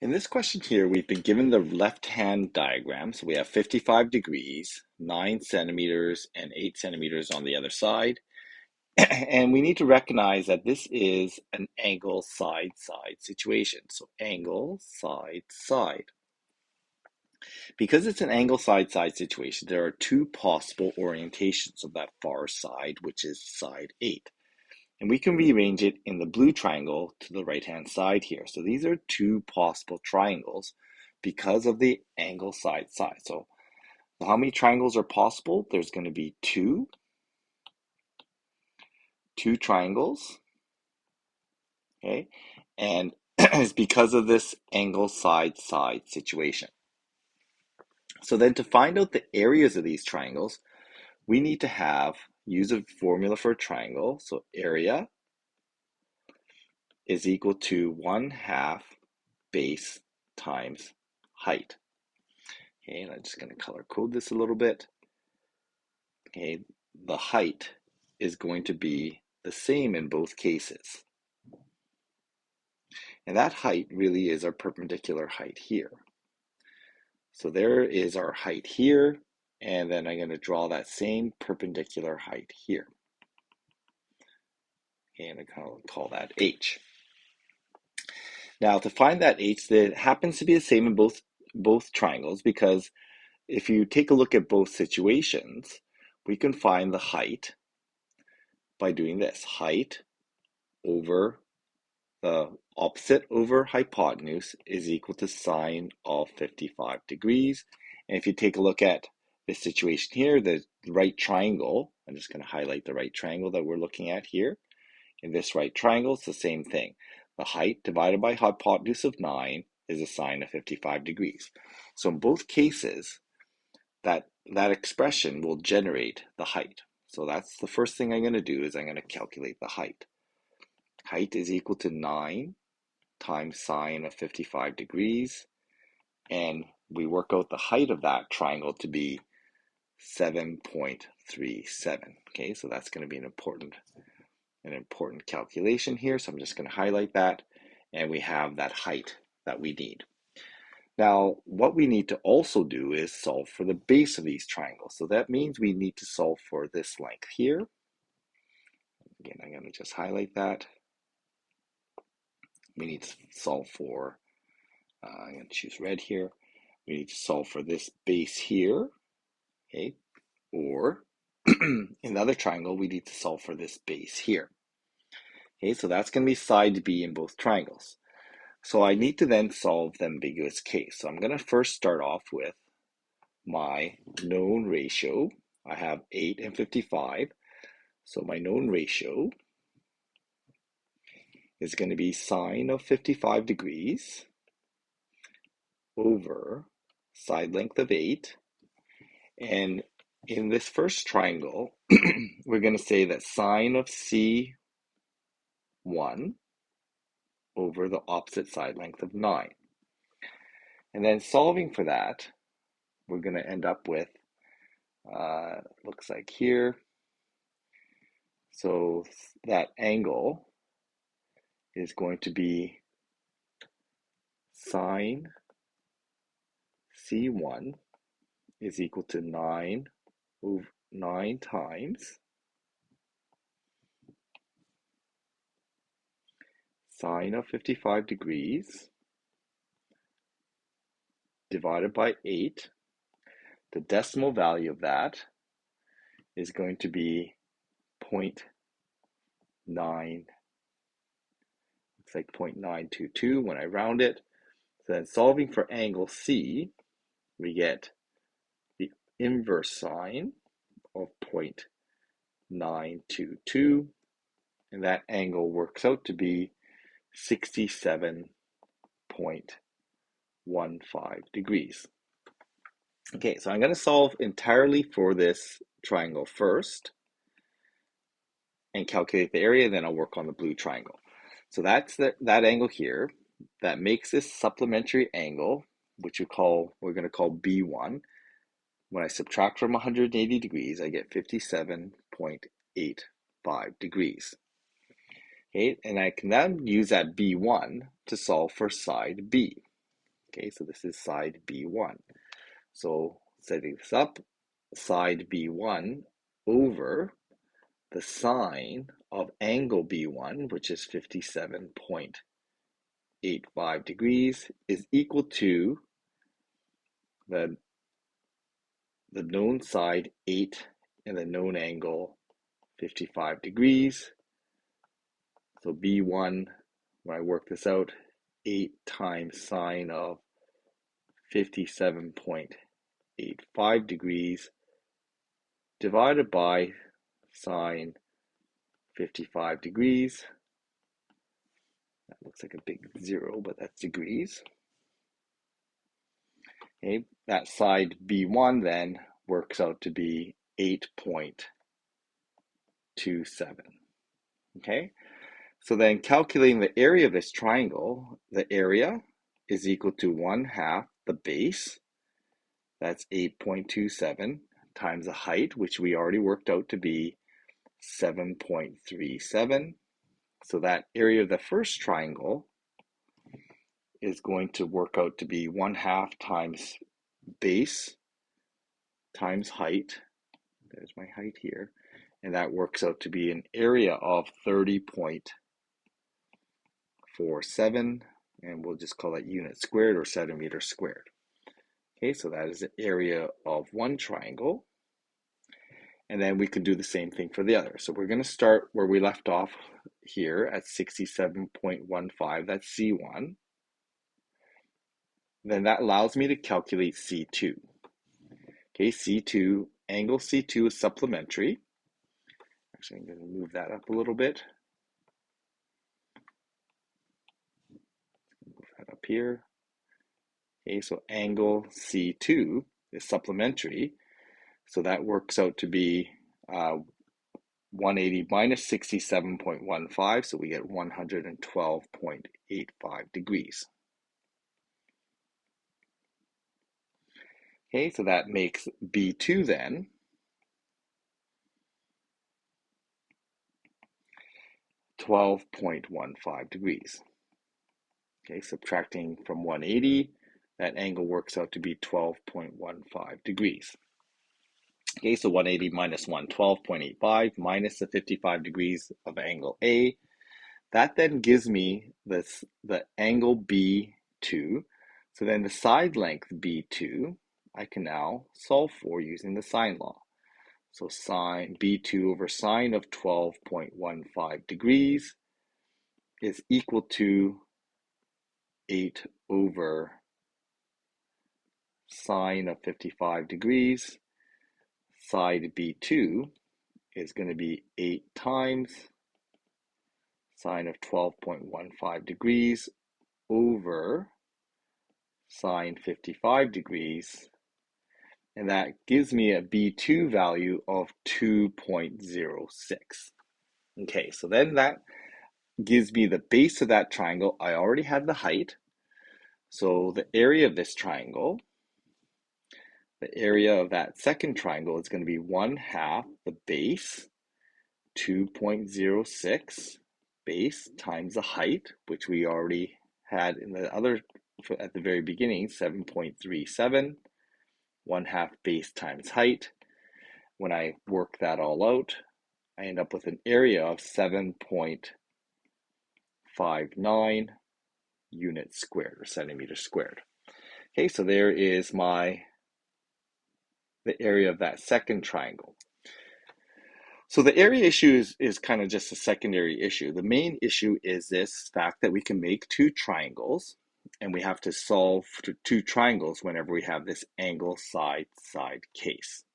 In this question here, we've been given the left-hand diagram. So we have 55 degrees, 9 centimeters, and 8 centimeters on the other side. And we need to recognize that this is an angle side-side situation. So angle side-side. Because it's an angle side-side situation, there are two possible orientations of that far side, which is side 8. And we can rearrange it in the blue triangle to the right-hand side here. So these are two possible triangles because of the angle side-side. So how many triangles are possible? There's going to be two triangles, okay? And it's because of this angle side-side situation. So then to find out the areas of these triangles, we need to use a formula for a triangle. So area is equal to 1/2 base times height. Okay, and I'm just going to color code this a little bit. Okay, the height is going to be the same in both cases. And that height really is our perpendicular height here. So there is our height here, and then I'm going to draw that same perpendicular height here. Okay, and I call that H. Now to find that H, that happens to be the same in both triangles, because if you take a look at both situations, we can find the height by doing this. Height over the opposite over hypotenuse is equal to sine of 55 degrees. And if you take a look at this situation here, the right triangle, I'm just going to highlight the right triangle that we're looking at here. In this right triangle, it's the same thing. The height divided by hypotenuse of 9 is a sine of 55 degrees. So in both cases, that expression will generate the height. So that's the first thing I'm going to do is I'm going to calculate the height. Height is equal to 9 times sine of 55 degrees. And we work out the height of that triangle to be 7.37. Okay, so that's going to be an important calculation here. So I'm just going to highlight that. And we have that height that we need. Now, what we need to also do is solve for the base of these triangles. So that means we need to solve for this length here. Again, I'm going to just highlight that. We need to solve for, I'm going to choose red here. We need to solve for this base here, okay? Or in the other triangle, we need to solve for this base here. Okay, so that's going to be side B in both triangles. So I need to then solve the ambiguous case. So I'm going to first start off with my known ratio. I have 8 and 55. So my known ratio is going to be sine of 55 degrees over side length of 8. And in this first triangle, we're going to say that sine of C1 over the opposite side length of 9. And then solving for that, we're going to end up with, looks like here, so that angle is going to be sine C1 is equal to 9 times sine of 55 degrees divided by 8. The decimal value of that is going to be 0.9, looks like 0.922 when I round it. So then solving for angle C, we get the inverse sine of 0.922, and that angle works out to be 67.15 degrees. Okay, so I'm going to solve entirely for this triangle first and calculate the area, then I'll work on the blue triangle. So that's that angle here that makes this supplementary angle, which we're going to call B1. When I subtract from 180 degrees, I get 57.85 degrees. Okay, and I can then use that B1 to solve for side B. Okay, so this is side B1. So setting this up, side B1 over the sine of angle B1, which is 57.85 degrees, is equal to the known side 8 and the known angle 55 degrees. So B1, when I work this out, 8 times sine of 57.85 degrees divided by sine 55 degrees. That looks like a big zero, but that's degrees. Okay, that side B1 then works out to be 8.27. Okay, so then calculating the area of this triangle, the area is equal to 1/2 the base, that's 8.27, times the height, which we already worked out to be 7.37. So that area of the first triangle is going to work out to be 1/2 times base times height. There's my height here. And that works out to be an area of 30.47. And we'll just call that unit squared or centimeters squared. Okay, so that is the area of one triangle. And then we can do the same thing for the other. So we're going to start where we left off here at 67.15. That's C1. Then that allows me to calculate C2. Okay, C2, angle C2 is supplementary. Actually, I'm going to move that up a little bit. Move that up here. Okay, so angle C2 is supplementary. So that works out to be 180 minus 67.15. So we get 112.85 degrees. Okay, so that makes B2 then 12.15 degrees. Okay, subtracting from 180, that angle works out to be 12.15 degrees. Okay, so 180 minus 112.85 minus the 55 degrees of angle A. That then gives me the angle B2. So then the side length B2, I can now solve for using the sine law. So sine B2 over sine of 12.15 degrees is equal to 8 over sine of 55 degrees. Side B2 is going to be 8 times sine of 12.15 degrees over sine 55 degrees. And that gives me a B2 value of 2.06. Okay, so then that gives me the base of that triangle. I already had the height. So the area of this triangle, the area of that second triangle is going to be 1/2 the base, 2.06 base times the height, which we already had in the other at the very beginning, 7.37, 1/2 base times height. When I work that all out, I end up with an area of 7.59 units squared or centimeters squared. Okay, so there is the area of that second triangle. So the area issue is kind of just a secondary issue. The main issue is this fact that we can make two triangles, and we have to solve two triangles whenever we have this angle side case.